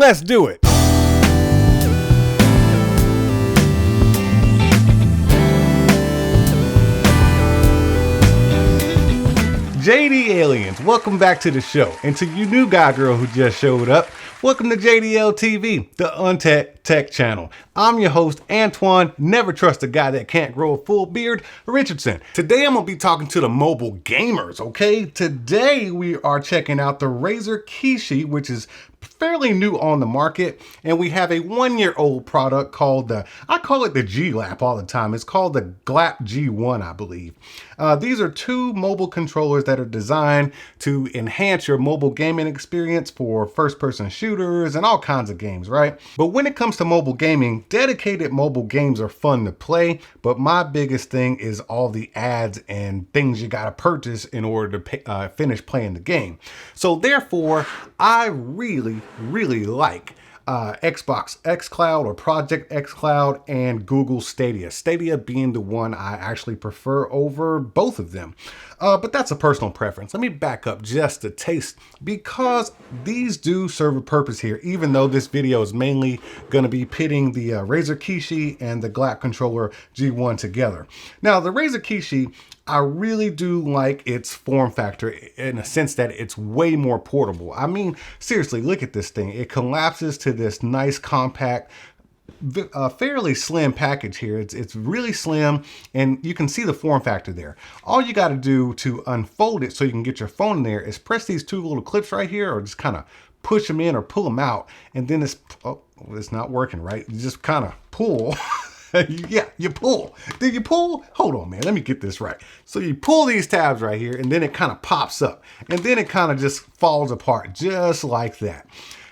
Let's do it. JD Aliens, welcome back to the show. And to you new guy girl who just showed up, welcome to JDL TV, the Untech Tech channel. I'm your host, Antoine, never trust a guy that can't grow a full beard, Richardson. Today I'm gonna be talking to the mobile gamers, okay? Today we are checking out the Razer Kishi, which is fairly new on the market, and we have a 1-year-old product called I call it the GLAP all the time. It's called the GLAP G1, I believe. These are two mobile controllers that are designed to enhance your mobile gaming experience for first-person shooters and all kinds of games, right? But when it comes to mobile gaming, dedicated mobile games are fun to play, but my biggest thing is all the ads and things you gotta purchase in order to finish playing the game. So therefore, I really like Xbox xCloud or Project xCloud and Google Stadia. Stadia being the one I actually prefer over both of them. But that's a personal preference. Let me back up just a taste because these do serve a purpose here, even though this video is mainly going to be pitting the Razer Kishi and the GLAP controller G1 together. Now, the Razer Kishi, I really do like its form factor in a sense that it's way more portable. I mean, seriously, look at this thing. It collapses to this nice compact, fairly slim package here. It's really slim, and you can see the form factor there. All you got to do to unfold it so you can get your phone in there is press these two little clips right here, or just kind of push them in or pull them out, and then it's not working, right? You just kind of pull. Yeah, you pull. Did you pull? Hold on, man. Let me get this right. So you pull these tabs right here, and then it kind of pops up, and then it kind of just falls apart just like that.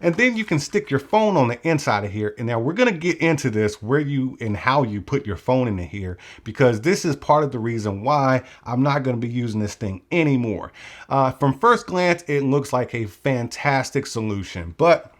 And then you can stick your phone on the inside of here. And now we're going to get into this, where you and how you put your phone into here, because this is part of the reason why I'm not going to be using this thing anymore. From first glance, it looks like a fantastic solution, but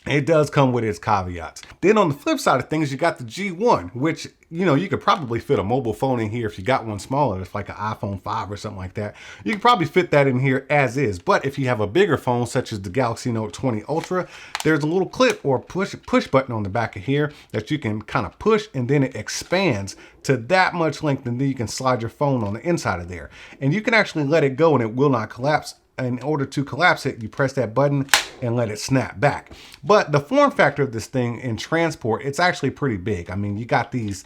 it does come with its caveats. Then on the flip side of things, you got the G1, which, you know, you could probably fit a mobile phone in here if you got one smaller. It's like an iPhone 5 or something like that. You can probably fit that in here as is. But if you have a bigger phone, such as the Galaxy Note 20 Ultra, there's a little clip or push button on the back of here that you can kind of push, and then it expands to that much length, and then you can slide your phone on the inside of there. And you can actually let it go and it will not collapse. In order to collapse it, you press that button and let it snap back. But the form factor of this thing in transport, it's actually pretty big. I mean, you got these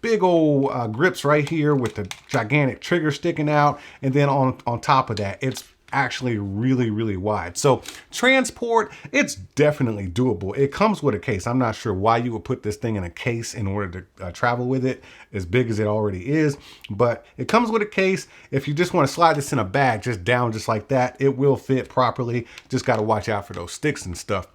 big old grips right here with the gigantic trigger sticking out. And then on top of that, it's actually really wide. So transport, it's definitely doable. It comes with a case. I'm not sure why you would put this thing in a case in order to travel with it as big as it already is, but it comes with a case. If you just want to slide this in a bag just down just like that, it will fit properly. Just got to watch out for those sticks and stuff.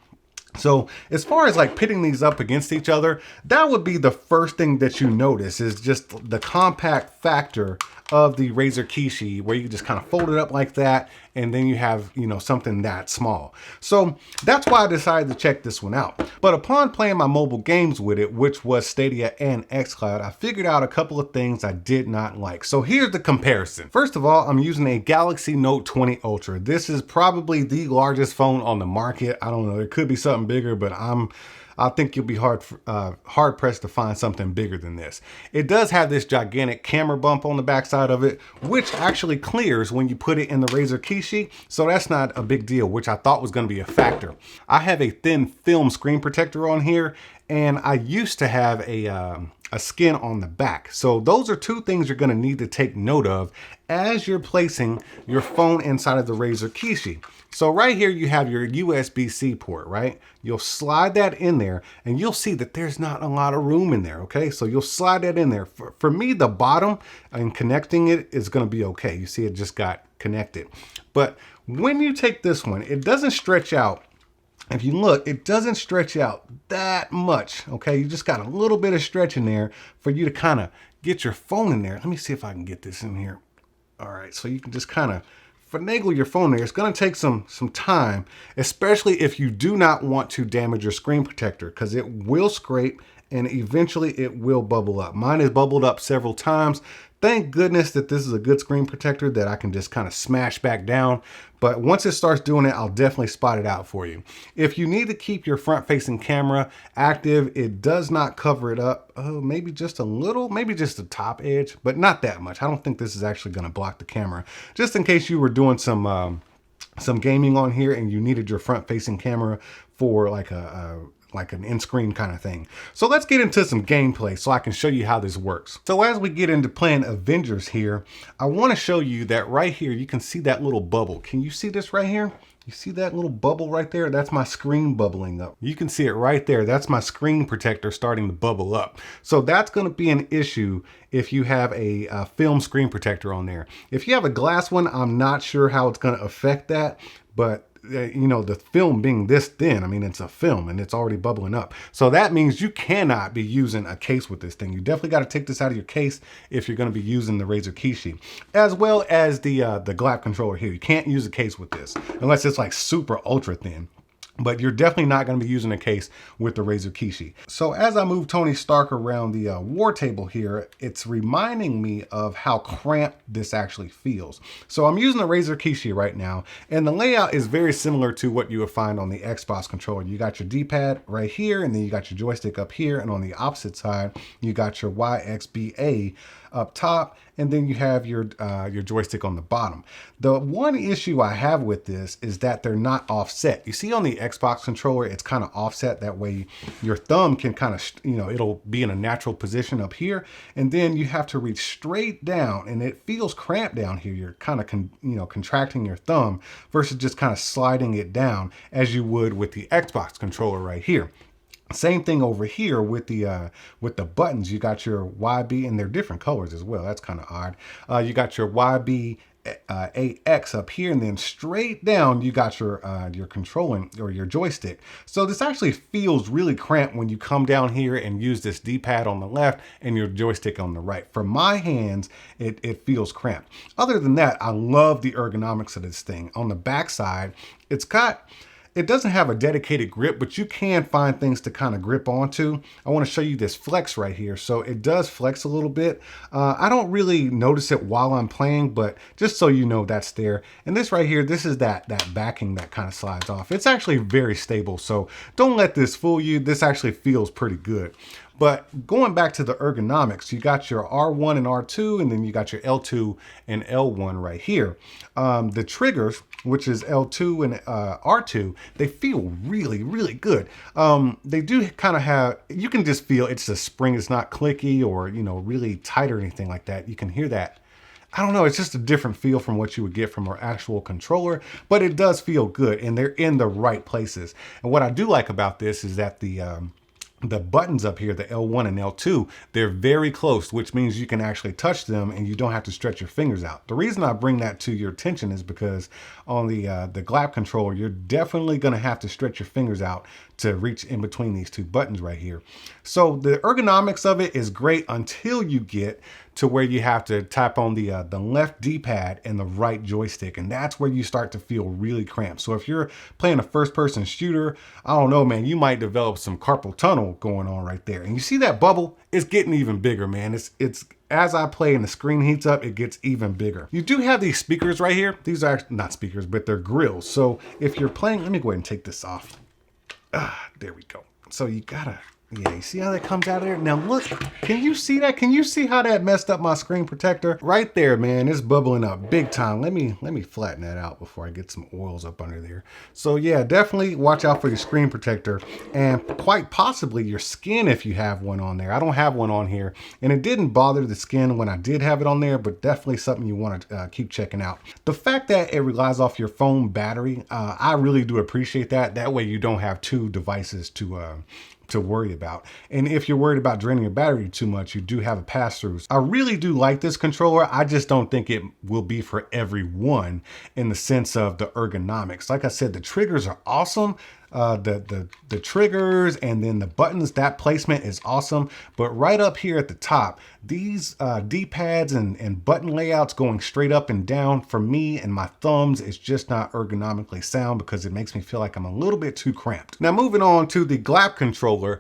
So as far as like pitting these up against each other, that would be the first thing that you notice, is just the compact factor of the Razer Kishi, where you just kind of fold it up like that, and then you have, you know, something that small. So that's why I decided to check this one out. But upon playing my mobile games with it, which was Stadia and xCloud, I figured out a couple of things I did not like. So here's the comparison. First of all, I'm using a Galaxy Note 20 Ultra. This is probably the largest phone on the market. I don't know, it could be something bigger, but I think you'll be hard pressed to find something bigger than this. It does have this gigantic camera bump on the backside of it, which actually clears when you put it in the Razer Kishi. So that's not a big deal, which I thought was going to be a factor. I have a thin film screen protector on here, and I used to have a skin on the back. So those are two things you're going to need to take note of as you're placing your phone inside of the Razer Kishi. So right here, you have your USB-C port, right? You'll slide that in there, and you'll see that there's not a lot of room in there, okay? So you'll slide that in there. For me, the bottom and connecting it is gonna be okay. You see it just got connected. But when you take this one, it doesn't stretch out. If you look, it doesn't stretch out that much, okay? You just got a little bit of stretch in there for you to kind of get your phone in there. Let me see if I can get this in here. All right, so you can just kind of finagle your phone there. It's going to take some time, especially if you do not want to damage your screen protector, because it will scrape and eventually it will bubble up. Mine has bubbled up several times Thank goodness that this is a good screen protector that I can just kind of smash back down. But once it starts doing it, I'll definitely spot it out for you. If you need to keep your front-facing camera active, it does not cover it up. Oh, maybe just a little, maybe just the top edge, but not that much. I don't think this is actually going to block the camera. Just in case you were doing some gaming on here and you needed your front-facing camera for like an in-screen kind of thing. So let's get into some gameplay so I can show you how this works. So as we get into playing Avengers here, I want to show you that right here, you can see that little bubble. Can you see this right here? You see that little bubble right there? That's my screen bubbling up. You can see it right there. That's my screen protector starting to bubble up. So that's going to be an issue if you have a film screen protector on there. If you have a glass one, I'm not sure how it's going to affect that, but you know, the film being this thin, I mean, it's a film and it's already bubbling up. So that means you cannot be using a case with this thing. You definitely got to take this out of your case if you're going to be using the Razer Kishi, as well as the GLAP controller here. You can't use a case with this unless it's like super ultra thin. But you're definitely not going to be using a case with the Razer Kishi. So as I move Tony Stark around the war table here, it's reminding me of how cramped this actually feels. So I'm using the Razer Kishi right now, and the layout is very similar to what you would find on the Xbox controller. You got your D-pad right here, and then you got your joystick up here, and on the opposite side, you got your YXBA up top, and then you have your joystick on the bottom. The one issue I have with this is that they're not offset. You see on the Xbox controller, it's kind of offset. That way your thumb can kind of, you know, it'll be in a natural position up here, and then you have to reach straight down, and it feels cramped down here. You're kind of, contracting your thumb versus just kind of sliding it down as you would with the Xbox controller right here. Same thing over here with the buttons. You got your YB, and they're different colors as well. That's kind of odd. You got your YB AX up here, and then straight down you got your controlling or your joystick. So this actually feels really cramped when you come down here and use this D-pad on the left and your joystick on the right. For my hands, it feels cramped. Other than that, I love the ergonomics of this thing. On the back side, it doesn't have a dedicated grip, but you can find things to kind of grip onto. I want to show you this flex right here. So it does flex a little bit. I don't really notice it while I'm playing, but just so you know, that's there. And this right here, this is that backing that kind of slides off. It's actually very stable. So don't let this fool you. This actually feels pretty good. But going back to the ergonomics, you got your R1 and R2, and then you got your L2 and L1 right here. The triggers, which is L2 and R2, they feel really, really good. They do kind of have, you can just feel it's a spring. It's not clicky or, you know, really tight or anything like that. You can hear that. I don't know, it's just a different feel from what you would get from our actual controller, but it does feel good, and they're in the right places. And what I do like about this is that the buttons up here, the L1 and L2, they're very close, which means you can actually touch them and you don't have to stretch your fingers out. The reason I bring that to your attention is because on the GLAP controller, you're definitely going to have to stretch your fingers out to reach in between these two buttons right here. So the ergonomics of it is great until you get to where you have to tap on the left D-pad and the right joystick, and that's where you start to feel really cramped. So if you're playing a first-person shooter, I don't know, man, you might develop some carpal tunnel going on right there. And you see that bubble? It's getting even bigger, man. It's as I play and the screen heats up, it gets even bigger. You do have these speakers right here. These are not speakers, but they're grills. So if you're playing, let me go ahead and take this off. There we go. So you gotta, yeah, you see how that comes out of there? Now look, can you see that? Can you see how that messed up my screen protector? Right there, man, it's bubbling up big time. Let me flatten that out before I get some oils up under there. So yeah, definitely watch out for your screen protector and quite possibly your skin if you have one on there. I don't have one on here, and it didn't bother the skin when I did have it on there, but definitely something you want to keep checking out. The fact that it relies off your phone battery, I really do appreciate that. That way you don't have two devices to worry about. And if you're worried about draining your battery too much, you do have a pass-through. I really do like this controller. I just don't think it will be for everyone in the sense of the ergonomics. Like I said, the triggers are awesome. the triggers and then the buttons, that placement is awesome. But right up here at the top, these D-pads and button layouts going straight up and down, for me and my thumbs, it's just not ergonomically sound because it makes me feel like I'm a little bit too cramped. Now moving on to the GLAP controller,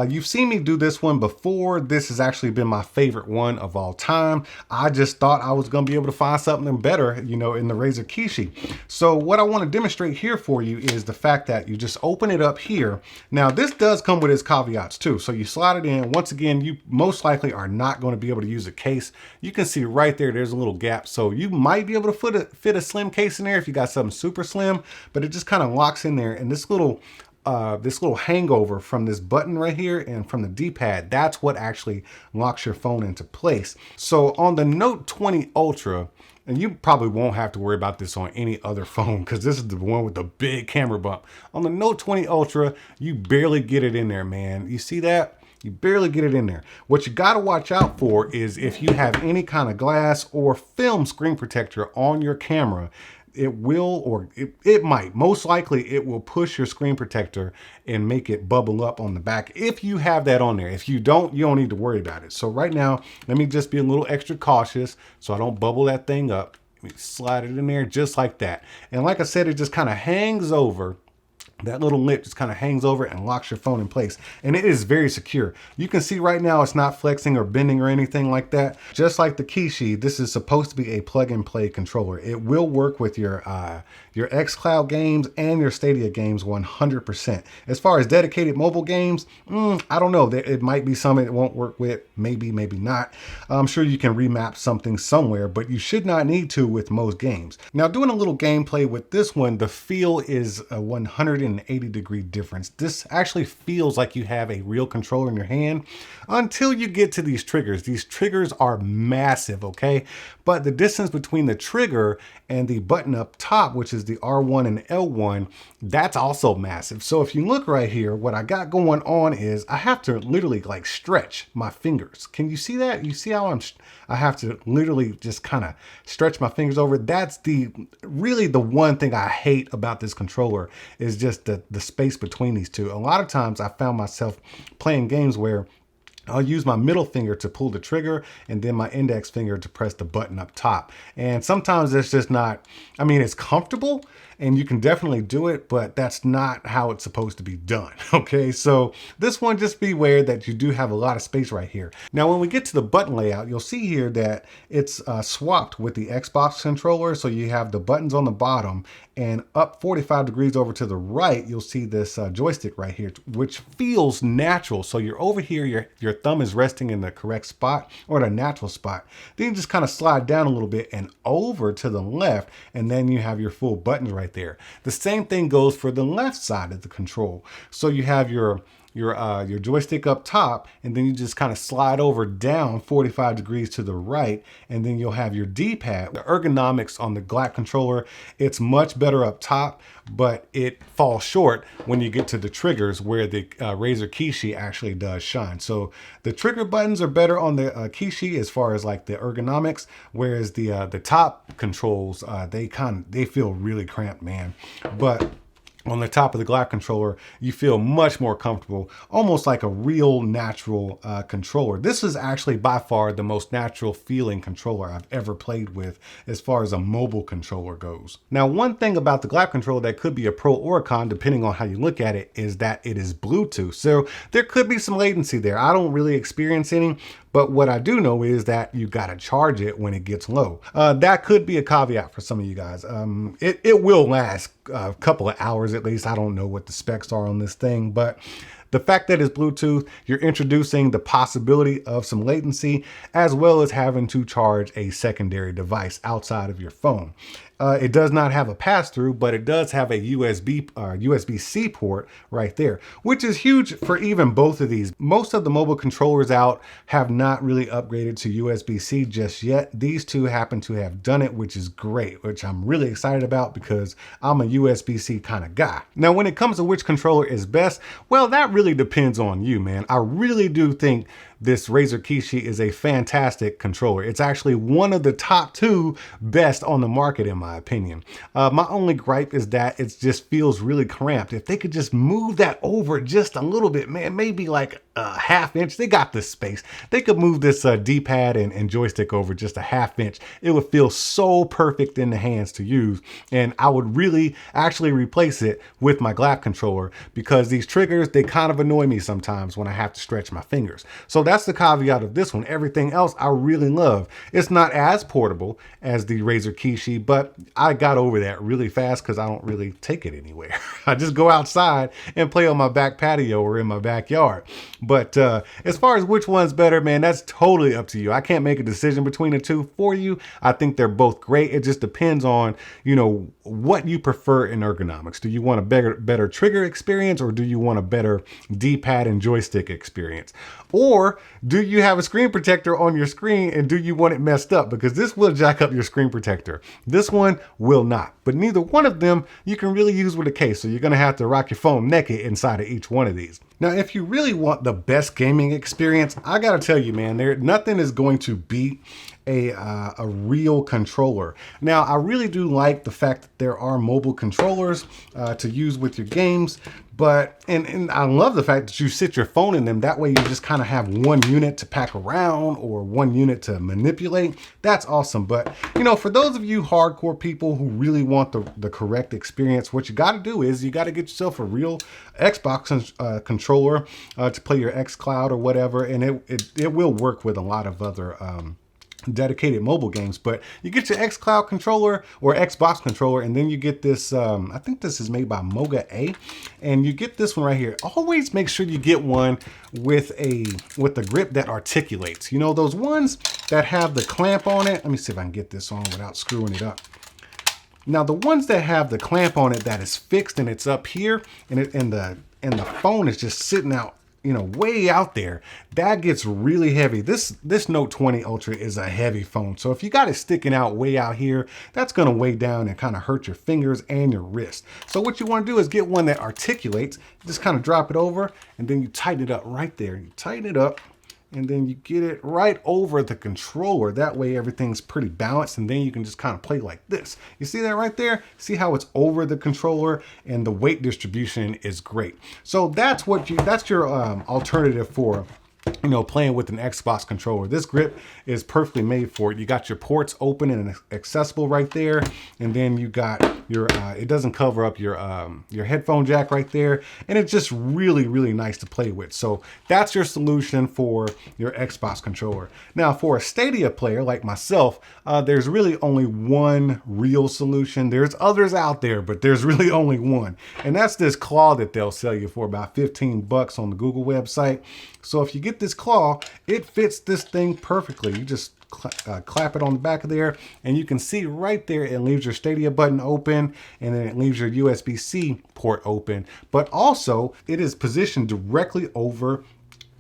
you've seen me do this one before. This has actually been my favorite one of all time. I just thought I was gonna be able to find something better, you know, in the Razer Kishi. So what I want to demonstrate here for you is the fact that you just open it up here. Now this does come with its caveats too. So you slide it in. Once again, you most likely are not going to be able to use a case. You can see right there, there's a little gap. So you might be able to fit a slim case in there if you got something super slim, but it just kind of locks in there. And this little hangover from this button right here and from the D-pad, that's what actually locks your phone into place. So on the Note 20 Ultra, and you probably won't have to worry about this on any other phone because this is the one with the big camera bump. On the Note 20 Ultra, you barely get it in there, man. You see that? You barely get it in there. What you got to watch out for is if you have any kind of glass or film screen protector on your camera, it will, or it might, most likely it will push your screen protector and make it bubble up on the back if you have that on there. If you don't need to worry about it. So right now, let me just be a little extra cautious so I don't bubble that thing up. Let me slide it in there just like that. And like I said, it just kind of hangs over. That little lip just kind of hangs over and locks your phone in place. And it is very secure. You can see right now it's not flexing or bending or anything like that. Just like the Kishi, this is supposed to be a plug and play controller. It will work with your xCloud games and your Stadia games 100%. As far as dedicated mobile games, I don't know. It might be something it won't work with. Maybe, maybe not. I'm sure you can remap something somewhere, but you should not need to with most games. Now doing a little gameplay with this one, the feel is a 180-degree difference. This actually feels like you have a real controller in your hand until you get to these triggers. These triggers are massive, okay? But the distance between the trigger and the button up top, which is the R1 and L1, that's also massive. So if you look right here, what I got going on is I have to literally like stretch my fingers. Can you see that? You see how I have to literally just kind of stretch my fingers over. That's really the one thing I hate about this controller is just the space between these two. A lot of times I found myself playing games where I'll use my middle finger to pull the trigger and then my index finger to press the button up top. And sometimes it's just not, I mean, it's comfortable and you can definitely do it, but that's not how it's supposed to be done. Okay, so this one, just beware that you do have a lot of space right here. Now, when we get to the button layout, you'll see here that it's swapped with the Xbox controller. So you have the buttons on the bottom and up 45 degrees over to the right, you'll see this joystick right here, which feels natural. So you're over here, your thumb is resting in the correct spot or the natural spot. Then you just kind of slide down a little bit and over to the left, and then you have your full buttons right there. The same thing goes for the left side of the control. So you have your joystick up top, and then you just kind of slide over down 45 degrees to the right, and then you'll have your D-pad. The ergonomics on the GLAP controller, it's much better up top, but it falls short when you get to the triggers where the Razer Kishi actually does shine. So the trigger buttons are better on the Kishi as far as like the ergonomics, whereas the top controls, they feel really cramped, man. But on the top of the GLAP controller, you feel much more comfortable, almost like a real natural controller. This is actually by far the most natural feeling controller I've ever played with as far as a mobile controller goes. Now, one thing about the GLAP controller that could be a pro or a con, depending on how you look at it, is that it is Bluetooth. So there could be some latency there. I don't really experience any, but what I do know is that you got to charge it when it gets low. That could be a caveat for some of you guys. It will last a couple of hours at least. I don't know what the specs are on this thing, but the fact that it's Bluetooth, you're introducing the possibility of some latency, as well as having to charge a secondary device outside of your phone. It does not have a pass-through, but it does have a USB-C port right there, which is huge for even both of these. Most of the mobile controllers out have not really upgraded to USB-C just yet. These two happen to have done it, which is great, which I'm really excited about because I'm a USB-C kind of guy. Now, when it comes to which controller is best, well, that really depends on you, man. I really do think this Razer Kishi is a fantastic controller. It's actually one of the top 2 best on the market, in my opinion. My only gripe is that it just feels really cramped. If they could just move that over just a little bit, man, maybe like a ½ inch. They got this space. They could move this D-pad and joystick over just a ½ inch. It would feel so perfect in the hands to use. And I would really actually replace it with my GLAP controller, because these triggers, they kind of annoy me sometimes when I have to stretch my fingers. So that's the caveat of this one. Everything else I really love. It's not as portable as the Razer Kishi, but I got over that really fast because I don't really take it anywhere. I just go outside and play on my back patio or in my backyard. But as far as which one's better, man, that's totally up to you. I can't make a decision between the two for you. I think they're both great. It just depends on, you know, what you prefer in ergonomics. Do you want a better trigger experience, or do you want a better D-pad and joystick experience? Or do you have a screen protector on your screen, and do you want it messed up? Because this will jack up your screen protector. This one will not. But neither one of them you can really use with a case. So you're going to have to rock your phone naked inside of each one of these. Now, if you really want the best gaming experience, I got to tell you, man, nothing is going to beat a real controller. Now, I really do like the fact that there are mobile controllers to use with your games, but and I love the fact that you sit your phone in them. That way you just kind of have one unit to pack around or one unit to manipulate. That's awesome. But, you know, for those of you hardcore people who really want the correct experience, what you got to do is you got to get yourself a real Xbox controller to play your xCloud or whatever, and it will work with a lot of other dedicated mobile games. But you get your xCloud controller or Xbox controller, and then you get this, I think this is made by Moga, and you get this one right here. Always make sure you get one with a grip that articulates. You know, those ones that have the clamp on it. Let me see if I can get this on without screwing it up. Now, the ones that have the clamp on it that is fixed and it's up here, and the phone is just sitting out, you know, way out there, that gets really heavy. This Note 20 Ultra is a heavy phone. So if you got it sticking out way out here, that's going to weigh down and kind of hurt your fingers and your wrist. So what you want to do is get one that articulates. Just kind of drop it over, and then you tighten it up right there. You tighten it up, and then you get it right over the controller. That way everything's pretty balanced, and then you can just kind of play like this. You see that right there? See how it's over the controller, and the weight distribution is great. So that's your alternative for, you know, playing with an Xbox controller. This grip is perfectly made for it. You got your ports open and accessible right there, and then you got your it doesn't cover up your headphone jack right there, and it's just really, really nice to play with. So that's your solution for your Xbox controller. Now, for a Stadia player like myself, there's really only one real solution. There's others out there, but there's really only one, and that's this claw that they'll sell you for about 15 bucks on the Google website. So if you get this claw, it fits this thing perfectly. You just clap it on the back of there, and you can see right there it leaves your Stadia button open, and then it leaves your USB-C port open. But also, it is positioned directly over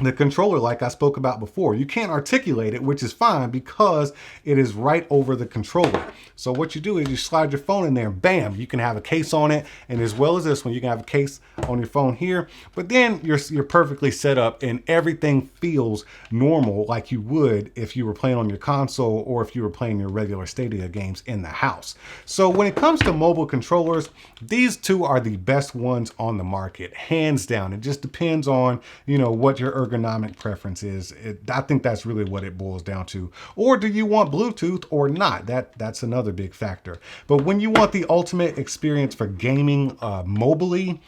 the controller like I spoke about before. You can't articulate it, which is fine because it is right over the controller. So what you do is you slide your phone in there, and bam, you can have a case on it. And as well as this one, you can have a case on your phone here, but then you're perfectly set up and everything feels normal like you would if you were playing on your console or if you were playing your regular Stadia games in the house. So when it comes to mobile controllers, these two are the best ones on the market, hands down. It just depends on, you know, what your ergonomic preference is. I think that's really what it boils down to. Or do you want Bluetooth or not? That's another big factor. But when you want the ultimate experience for gaming mobilely,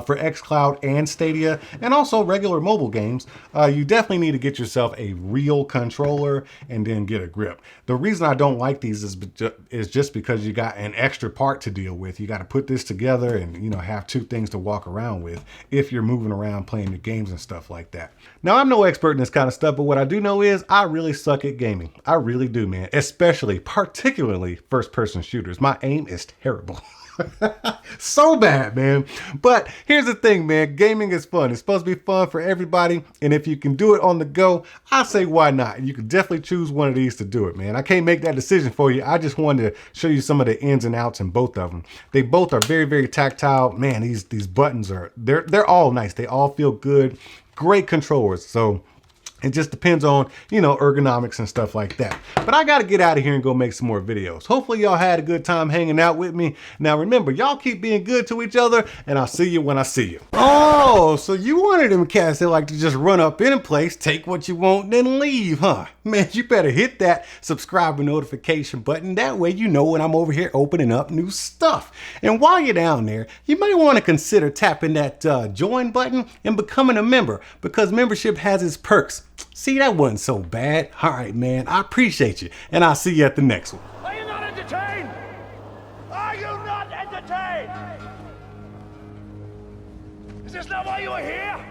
for xCloud and Stadia, and also regular mobile games, you definitely need to get yourself a real controller and then get a grip. The reason I don't like these is just because you got an extra part to deal with. You got to put this together and, you know, have two things to walk around with if you're moving around playing your games and stuff like that. Now, I'm no expert in this kind of stuff, but what I do know is I really suck at gaming. I really do, man, particularly first-person shooters. My aim is terrible. So bad, man. But here's the thing, man. Gaming is fun. It's supposed to be fun for everybody. And if you can do it on the go, I say why not? You can definitely choose one of these to do it, man. I can't make that decision for you. I just wanted to show you some of the ins and outs in both of them. They both are very, very tactile. Man, these buttons they're all nice. They all feel good. Great controllers. So It just depends on, you know, ergonomics and stuff like that. But I got to get out of here and go make some more videos. Hopefully y'all had a good time hanging out with me. Now remember, y'all keep being good to each other, and I'll see you when I see you. Oh, so you one of them cats that like to just run up in a place, take what you want, then leave, huh? Man, you better hit that subscribe and notification button. That way you know when I'm over here opening up new stuff. And while you're down there, you may want to consider tapping that join button and becoming a member, because membership has its perks. See, that wasn't so bad. All right, man, I appreciate you, and I'll see you at the next one. Are you not entertained? Are you not entertained? Is this not why you are here?